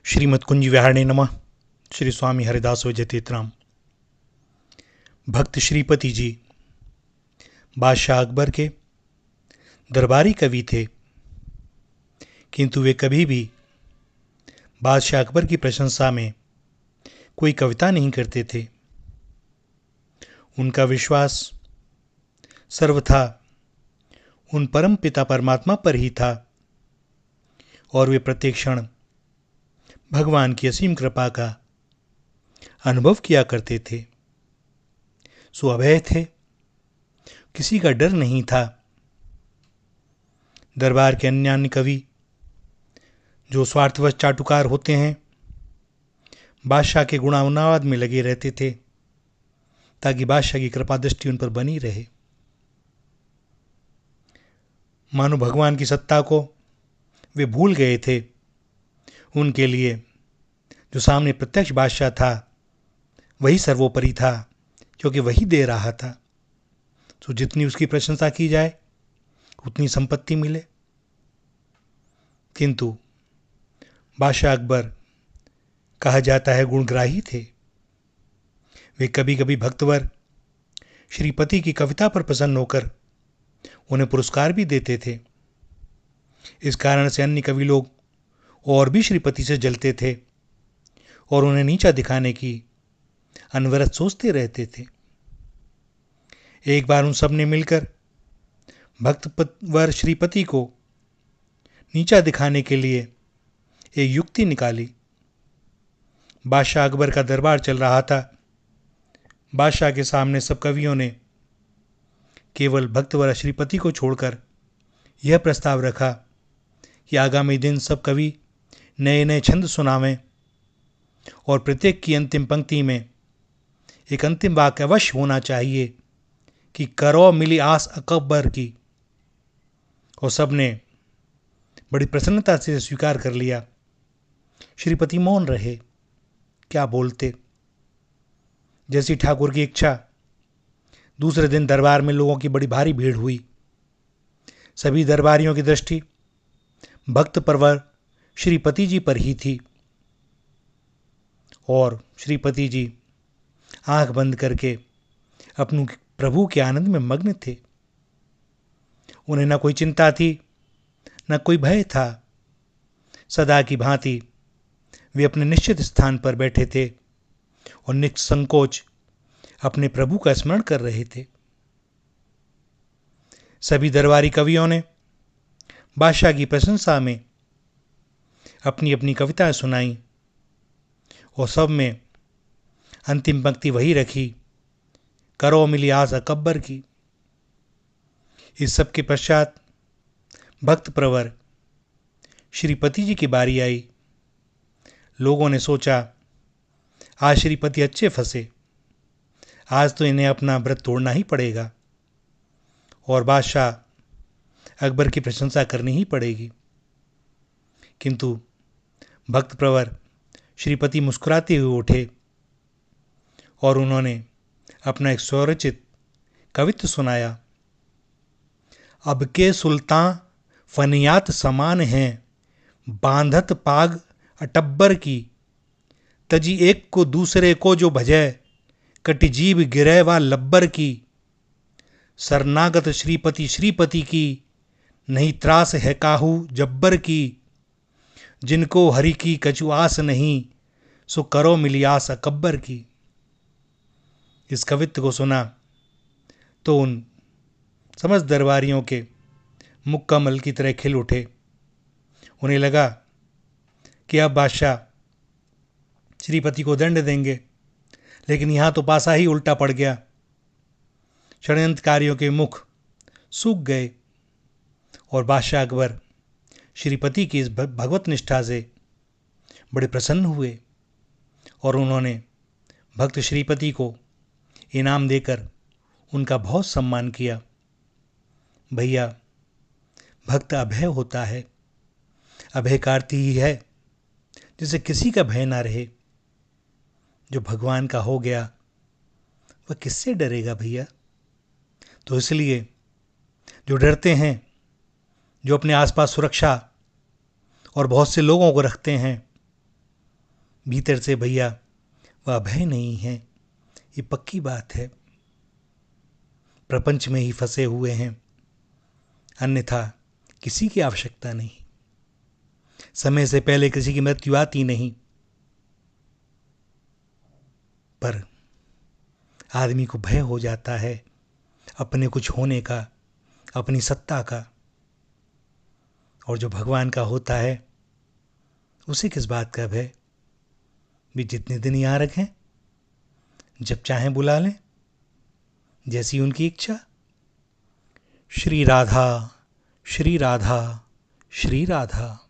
श्रीमद् कुंज विहारिणे नमः। श्री स्वामी हरिदास जतीतराम। भक्त श्रीपति जी बादशाह अकबर के दरबारी कवि थे, किंतु वे कभी भी बादशाह अकबर की प्रशंसा में कोई कविता नहीं करते थे। उनका विश्वास सर्वथा उन परम पिता परमात्मा पर ही था और वे प्रत्येक क्षण भगवान की असीम कृपा का अनुभव किया करते थे। सो अभय थे, किसी का डर नहीं था। दरबार के अन्य कवि जो स्वार्थवश चाटुकार होते हैं, बादशाह के गुणानुवाद में लगे रहते थे ताकि बादशाह की कृपा दृष्टि उन पर बनी रहे। मानो भगवान की सत्ता को वे भूल गए थे। उनके लिए जो सामने प्रत्यक्ष बादशाह था वही सर्वोपरि था, क्योंकि वही दे रहा था। तो जितनी उसकी प्रशंसा की जाए उतनी संपत्ति मिले। किंतु बादशाह अकबर कहा जाता है गुणग्राही थे। वे कभी कभी भक्तवर श्रीपति की कविता पर प्रसन्न होकर उन्हें पुरस्कार भी देते थे। इस कारण से अन्य कवि लोग और भी श्रीपति से जलते थे और उन्हें नीचा दिखाने की अनवरत सोचते रहते थे। एक बार उन सब ने मिलकर भक्तवर श्रीपति को नीचा दिखाने के लिए एक युक्ति निकाली। बादशाह अकबर का दरबार चल रहा था। बादशाह के सामने सब कवियों ने केवल भक्तवर श्रीपति को छोड़कर यह प्रस्ताव रखा कि आगामी दिन सब कवि नए नए छंद सुनावें और प्रत्येक की अंतिम पंक्ति में एक अंतिम वाक्य अवश्य होना चाहिए कि करो मिली आस अकबर की। और सबने बड़ी प्रसन्नता से स्वीकार कर लिया। श्रीपति मौन रहे, क्या बोलते। जैसी ठाकुर की इच्छा, दूसरे दिन दरबार में लोगों की बड़ी भारी भीड़ हुई। सभी दरबारियों की दृष्टि भक्त परवर श्रीपति जी पर ही थी और श्रीपति जी आंख बंद करके अपने प्रभु के आनंद में मग्न थे। उन्हें न कोई चिंता थी, न कोई भय था। सदा की भांति वे अपने निश्चित स्थान पर बैठे थे और निसंकोच अपने प्रभु का स्मरण कर रहे थे। सभी दरबारी कवियों ने बादशाह की प्रशंसा में अपनी अपनी कविताएं सुनाई और सब में अंतिम पंक्ति वही रखी, करो मिली आस अकबर की। इस सब के पश्चात भक्त प्रवर श्रीपति जी की बारी आई। लोगों ने सोचा आज श्रीपति अच्छे फंसे, आज तो इन्हें अपना व्रत तोड़ना ही पड़ेगा और बादशाह अकबर की प्रशंसा करनी ही पड़ेगी। किंतु भक्त प्रवर श्रीपति मुस्कुराते हुए उठे और उन्होंने अपना एक स्वरचित कवित्व सुनाया। अब के सुल्तान फनियात समान हैं, बांधत पाग अटब्बर की। तजी एक को दूसरे को जो भजै, कटिजीब गिरै वा लब्बर की। शरणागत श्रीपति श्रीपति की, नहीं त्रास है काहू जब्बर की। जिनको हरि की कछु आस नहीं, सो करो मिली आस अकबर की। इस कवित्व को सुना तो उन समस्त दरबारियों के मुख कमल की तरह खिल उठे। उन्हें लगा कि अब बादशाह श्रीपति को दंड देंगे, लेकिन यहाँ तो पासा ही उल्टा पड़ गया। षड्यंत्रकारियों के मुख सूख गए और बादशाह अकबर श्रीपति की इस भगवत निष्ठा से बड़े प्रसन्न हुए और उन्होंने भक्त श्रीपति को इनाम देकर उनका बहुत सम्मान किया। भैया, भक्त अभय होता है। अभय का अर्थ ही है जिसे किसी का भय ना रहे। जो भगवान का हो गया वह किससे डरेगा भैया। तो इसलिए जो डरते हैं, जो अपने आसपास सुरक्षा और बहुत से लोगों को रखते हैं, भीतर से भैया वह भय नहीं है, ये पक्की बात है। प्रपंच में ही फंसे हुए हैं, अन्यथा किसी की आवश्यकता नहीं। समय से पहले किसी की मृत्यु आती नहीं, पर आदमी को भय हो जाता है अपने कुछ होने का, अपनी सत्ता का। और जो भगवान का होता है उसे किस बात का भय? भी जितने दिन यहाँ रखें, जब चाहें बुला लें, जैसी उनकी इच्छा। श्री राधा, श्री राधा, श्री राधा।